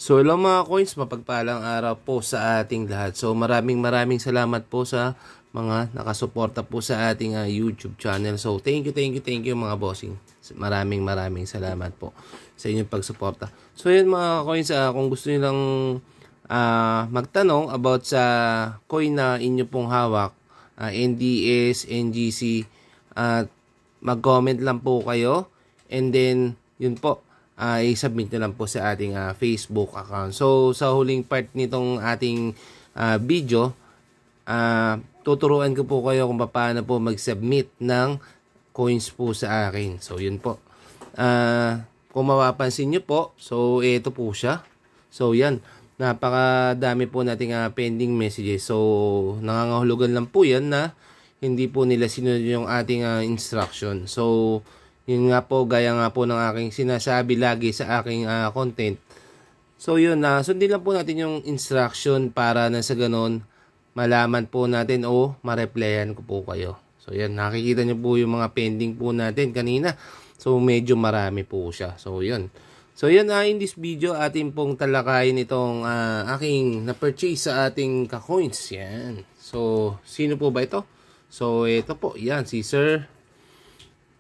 So hello mga coins, mapagpalang araw po sa ating lahat. So maraming salamat po sa mga nakasuporta po sa ating YouTube channel. So thank you mga bossing. Maraming salamat po sa inyong pagsuporta. So yun mga coins, kung gusto niyo lang magtanong about sa coin na inyo pong hawak, NDS, NGC, mag-comment lang po kayo, and then yun po, i-submit nyo lang po sa ating Facebook account. So sa huling part nitong ating video, tuturuan ko po kayo kung paano po mag-submit ng coins po sa akin. So yun po, kung mapapansin nyo po, so ito po siya. So yan, napakadami po nating pending messages. So nangangahulugan lang po yan na hindi po nila sinunod yung ating instruction. So yun nga po, gaya nga po ng aking sinasabi lagi sa aking content. So yun, sundin lang po natin yung instruction para na sa ganun malaman po natin o ma-replyan ko po kayo. So yan, nakikita nyo po yung mga pending po natin kanina. So medyo marami po siya. So yun. So yan, in this video atin pong talakayin itong aking na-purchase sa ating ka-coins. Yan. So sino po ba ito? So ito po, yan, si Sir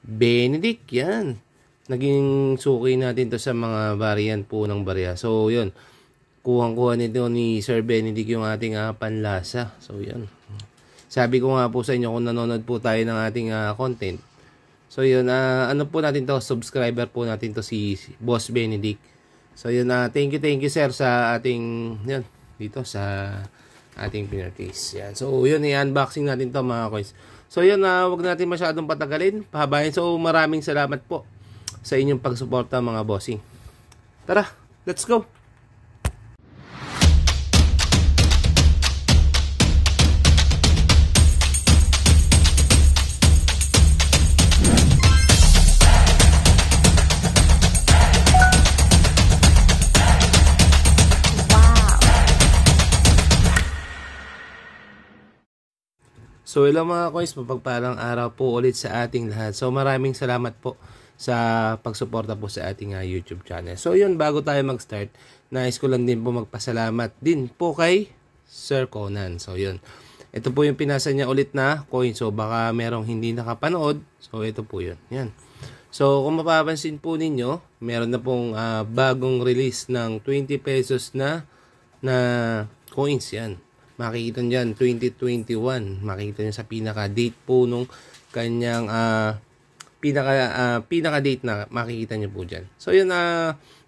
Benedict. Yan, naging suki natin to sa mga variant po ng barya. So yun, kuhang-kuha nito ni Sir Benedict yung ating panlasa. So yun, sabi ko nga po sa inyo kung nanonood po tayo ng ating content. So yun, ano po natin to, subscriber po natin to si Boss Benedict. So yun, thank you sir sa ating yun, dito sa ating pinurchase. Yan. So yun, i-unboxing natin to mga coins. So yun, wag natin masyadong patagalin, pahabayin. So maraming salamat po sa inyong pagsuporta mga bossing. Tara, let's go! So hello mga coins, mapagpalang araw po ulit sa ating lahat. So maraming salamat po sa pagsuporta po sa ating YouTube channel. So yun, bago tayo mag-start, nais ko lang din po magpasalamat din po kay Sir Conan. So yun, ito po yung pinasa niya ulit na coin. So baka merong hindi nakapanood. So ito po yun. Yan. So kung mapapansin po ninyo, meron na pong bagong release ng 20 pesos na coins. Yan. Makikita nyo dyan, 2021. Makikita nyo sa pinaka-date po nung kanyang pinaka-date na makikita nyo po dyan. So yun,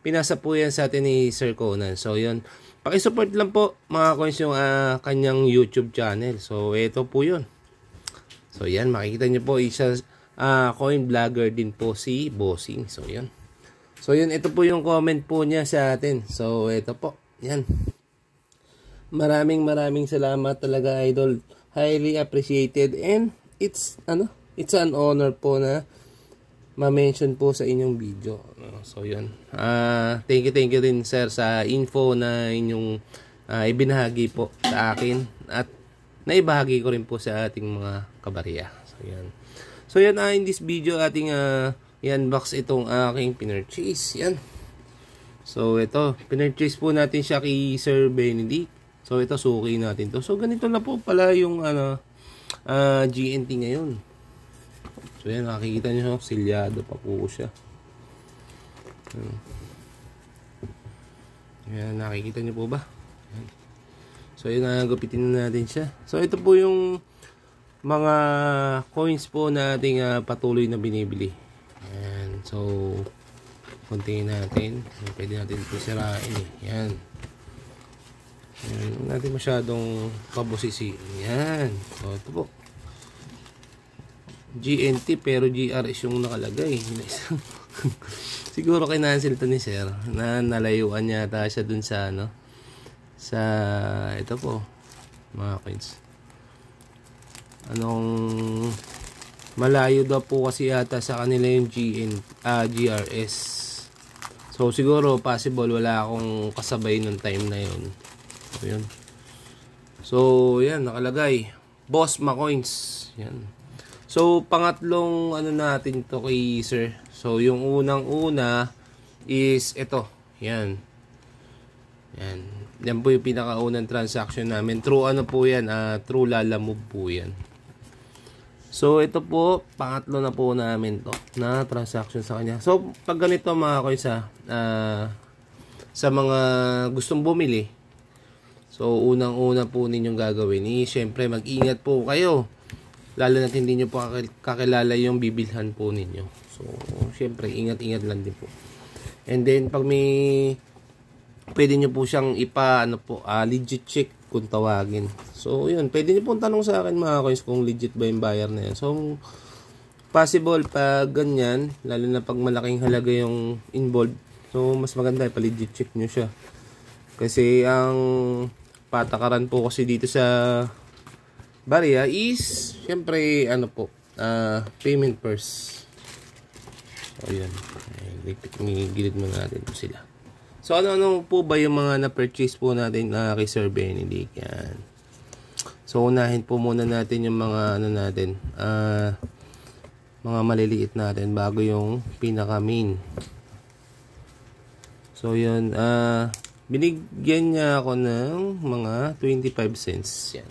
pinasa po yan sa atin ni Sir Conan. So yun, pakisupport lang po mga coins yung kanyang YouTube channel. So ito po yun. So yan, makikita nyo po isa coin vlogger din po si Bossing. So yun. So yun, ito po yung comment po niya sa atin. So ito po, yan. Maraming salamat talaga, idol. Highly appreciated, and it's an honor po na ma-mention po sa inyong video. So yun. Thank you din sir sa info na inyong ibinahagi po sa akin, at naibahagi ko rin po sa ating mga kabarya. So yan. So yan, in this video ating i-unbox itong aking pinurchase. Yan. So ito, pinurchase po natin siya kay Sir Benedict. So ito, suki natin to. So ganito na po pala yung GNT ngayon. So yan, nakikita nyo, silyado pa po siya. Yan, nakikita nyo po ba? Yan. So yun, gupitin na natin siya. So ito po yung mga coins po na ating patuloy na binibili. Yan. So kontingin natin. Pwede natin ito sirain eh. Yan. Huwag natin masyadong pabusisi. Yan. So ito po, GNT pero GRS yung nakalagay. Siguro kinancel to ni sir, na nalayuan yata siya dun sa sa ito po mga coins. Malayo daw po kasi yata sa kanila yung GRS. So siguro possible wala akong kasabay nung time na yun. So yun. So yan, nakalagay Boss Macoins. Yan. So pangatlong natin to kay sir. So yung unang-una is ito. Yan. Yan. Yan po yung pinakaunang transaction namin. True ano po yan, true Lalamove po yan. So ito po, pangatlo na po namin to na transaction sa kanya. So pag ganito mga koysa, sa mga gustong bumili, so unang-una po ninyong gagawin syempre mag-ingat po kayo. Lalo na hindi nyo po kakilala yung bibilhan po ninyo. So syempre ingat-ingat lang din po. And then pag may pwede nyo po siyang legit check kung tawagin. So, yun. Pwede nyo pong tanong sa akin mga coins kung legit ba yung buyer na yan. So, possible pag ganyan, lalo na pag malaking halaga yung involved. So, mas maganda pa-legit check nyo siya. Kasi ang patakaran po kasi dito sa Barya is, syempre, payment first. So, yun. May gilid mo natin po sila. So, ano po ba yung mga na-purchase po natin kay Sir Benedict? Yan. So, unahin po muna natin yung mga mga maliliit natin bago yung pinaka-main. So, yun. Binigyan niya ako ng mga 25 cents. Yan.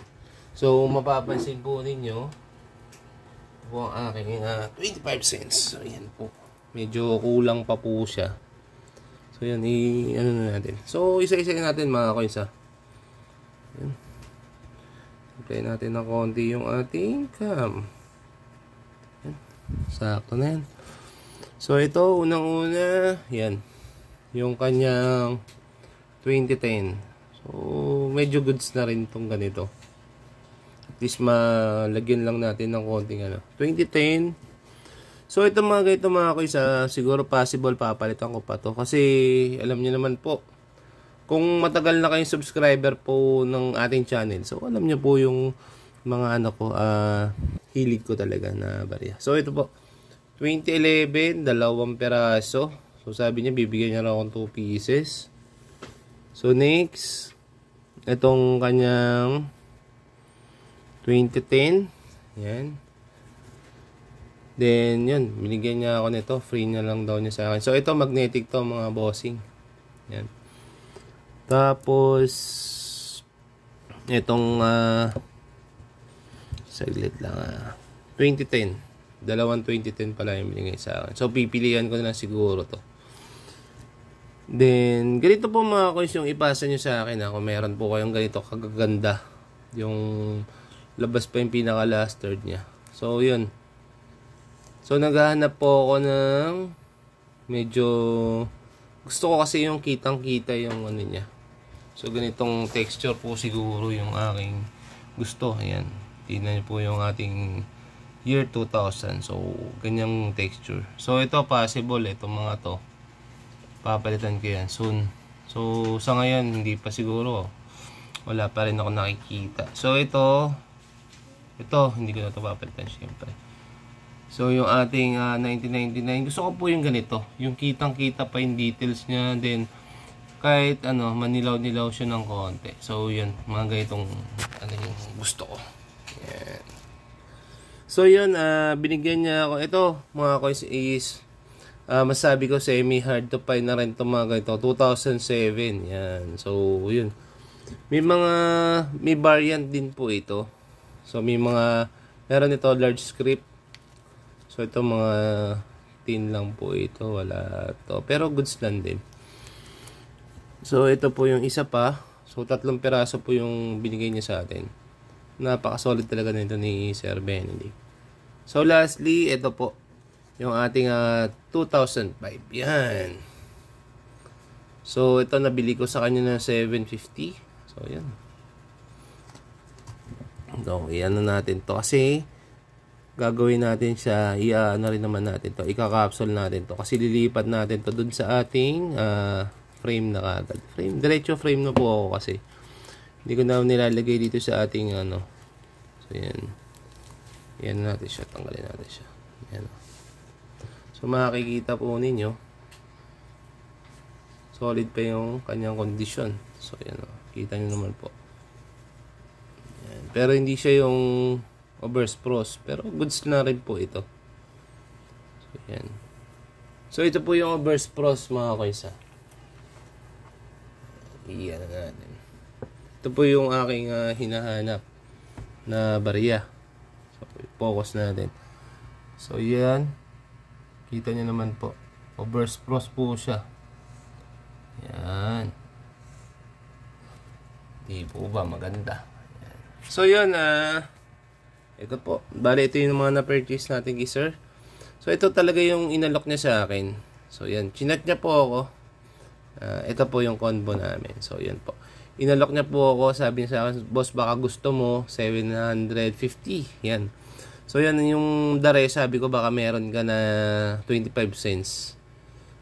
So, mapapansin po ninyo po ang aking 25 cents. So, yan po. Medyo kulang pa po siya. So, yan, ano na natin. So, isa-isa natin mga coins, Yan. Play natin ng konti yung ating cam. Yan. Sakto na yan. So, ito, unang-una, yan. Yung kanyang 2010. So, medyo goods na rin itong ganito. At least, malagyan lang natin ng konting 2010. So, ito mga koys, siguro possible papalitan ko pa to. Kasi, alam niyo naman po, kung matagal na kayong subscriber po ng ating channel, so, alam niyo po yung mga hilig ko talaga na barya. So, ito po, 2011, 2 peraso. So, sabi niya, bibigyan niya akong 2 pieces. So, next, itong kanyang 2010, yan. Then, yun, binigyan niya ako nito. Free na lang daw niya sa akin. So, ito, magnetic to, mga bossing. Yan. Tapos, itong, saglit lang, 2010. Dalawang 2010 pala yung binigay sa akin. So, pipilian ko na siguro to. Then, ganito po mga coins yung ipasa nyo sa akin. Kung meron po kayong ganito, kagaganda. Yung labas pa yung pinaka-last third niya. So, yun. So, naghahanap po ako ng medyo gusto ko kasi yung kitang-kita yung niya. So, ganitong texture po siguro yung aking gusto. Ayan. Tingnan niyo po yung ating year 2000. So, ganyang texture. So, ito possible. Itong mga to. Papalitan ko yan soon. So, sa ngayon, hindi pa siguro. Wala pa rin ako nakikita. So, ito, hindi ko na ito papalitan syempre. So, yung ating 1999, gusto ko po yung ganito. Yung kitang-kita pa yung details niya. Then, kahit manilaw-nilaw siya ng konti. So, yun. Mga ganitong yung gusto ko. Yan. So, yun. Binigyan niya ako. Ito, mga coins is, masabi ko, semi-hard to find na rin itong mga ganito. 2007. Yan. So, yun. May variant din po ito. So, meron ito large script. So, ito mga tin lang po ito. Wala to. Pero goods lang din. So, ito po yung isa pa. So, 3 peraso po yung binigay niya sa atin. Napaka-solid talaga nito ni Sir Benedict. So, lastly, ito po. Yung ating 2005. Yan. So, ito nabili ko sa kanya ng 750. So, yan. So, yan na natin to. Kasi, gagawin natin siya, rin naman natin to, ika-capsule natin to kasi lilipat natin to dun sa ating frame na kagad. Diretso frame na po ako kasi hindi ko na nilalagay dito sa ating so yan natin siya, tanggalin natin siya. Yan. So makikita po ninyo solid pa yung kanyang kondisyon. So yan kita nyo naman po. Yan. Pero hindi siya yung overspross, pero goods na rin po ito. So, yan. So, ito po yung overspross mga koisa. Iyan na natin. Ito po yung aking hinahanap na barya. So, focus natin. So, yan. Kita nyo naman po. Overspross po siya. Yan. Di po ba maganda? Yan. So, yun. Ito po. Bale, ito yung mga na-purchase natin kay sir. So, ito talaga yung inalok niya sa akin. So, yan. Chinat niya po ako. Ito po yung combo namin. So, yan po. Inalok niya po ako, sabi niya sa akin, boss, baka gusto mo, 750. Yan. So, yan yung dare, sabi ko, baka meron ka na 25 cents.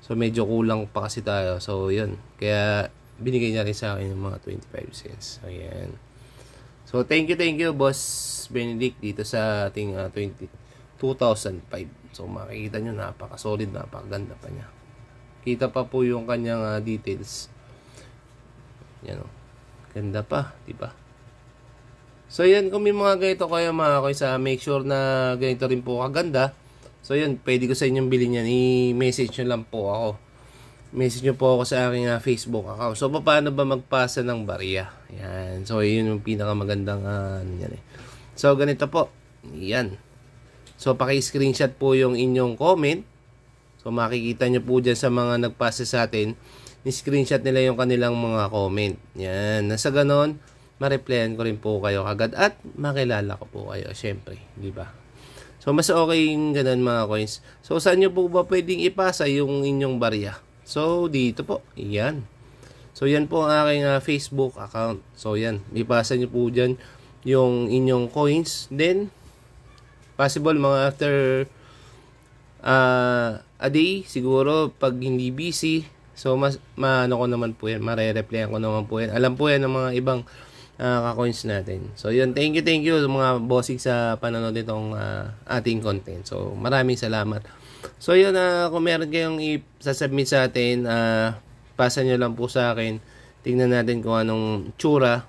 So, medyo kulang pa kasi tayo. So, yun. Kaya, binigay niya rin sa akin yung mga 25 cents. So, yan. So, thank you, Boss Benedict, dito sa ating 2005. So, makikita nyo, napaka-solid, napakaganda pa niya. Kita pa po yung kanyang details. Yan o. Ganda pa, diba? So, yan. Kung may mga ganito kayo mga koys, make sure na ganito rin po kaganda. So, yan. Pwede ko sa inyong bilhin yan. I-message nyo lang po ako. Message nyo po ako sa aking Facebook account. So, paano ba magpasa ng barya? Yan. So, yun yung pinakamagandang yan eh. So, ganito po. Yan. So, paki-screenshot po yung inyong comment. So, makikita nyo po dyan sa mga nagpasa sa atin. Ni-screenshot nila yung kanilang mga comment. Yan. Nasa ganon, ma-replyan ko rin po kayo agad at makilala ko po kayo. Syempre, di ba? So, mas okay yung ganon mga coins. So, saan nyo po ba pwedeng ipasa yung inyong barya? So, dito po. Yan. So, yan po ang aking Facebook account. So, yan. Ipasa nyo po dyan yung inyong coins. Then, possible mga after a day, siguro, pag hindi busy. So, maano ko naman po yan. Mare-replyan ko naman po yan. Alam po yan ng mga ibang ka-coins natin. So, yun. Thank you mga bossing sa panonood nitong ating content. So, maraming salamat. So, yun. Kung meron kayong i-submit sa atin, pasa nyo lang po sa akin. Tingnan natin kung anong tsura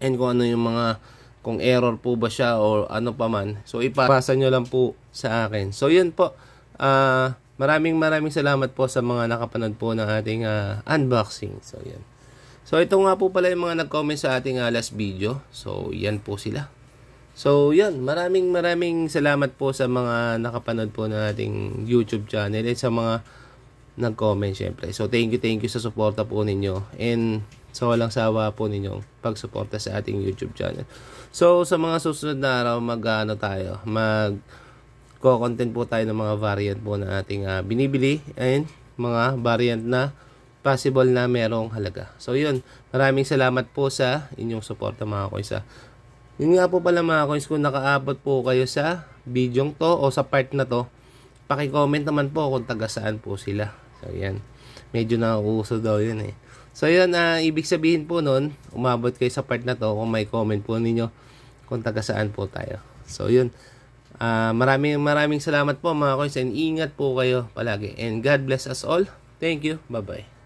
and kung ano yung mga, kung error po ba siya or ano pa man. So, ipasa nyo lang po sa akin. So, yun po. Maraming salamat po sa mga nakapanood po ng ating unboxing. So, yan. So, ito nga po pala yung mga nag-comment sa ating last video. So, yan po sila. So, yan. Maraming salamat po sa mga nakapanood po ng ating YouTube channel at sa mga nag-comment syempre. So, thank you sa suporta po ninyo. And sa walang sawa po ninyong pagsuporta sa ating YouTube channel. So, sa mga susunod na araw, content po tayo ng mga variant po na ating binibili and mga variant na possible na merong halaga. So, yun. Maraming salamat po sa inyong suporta mga coins. Yun nga po pala mga coins, kung nakaabot po kayo sa video to o sa part na to, paki-comment naman po kung taga saan po sila. So, yan. Medyo nauuso daw yun eh. So, yun. Ibig sabihin po nun, umabot kayo sa part na to kung may comment po ninyo kung taga saan po tayo. So, yun. Maraming salamat po mga coins and ingat po kayo palagi. And God bless us all. Thank you. Bye-bye.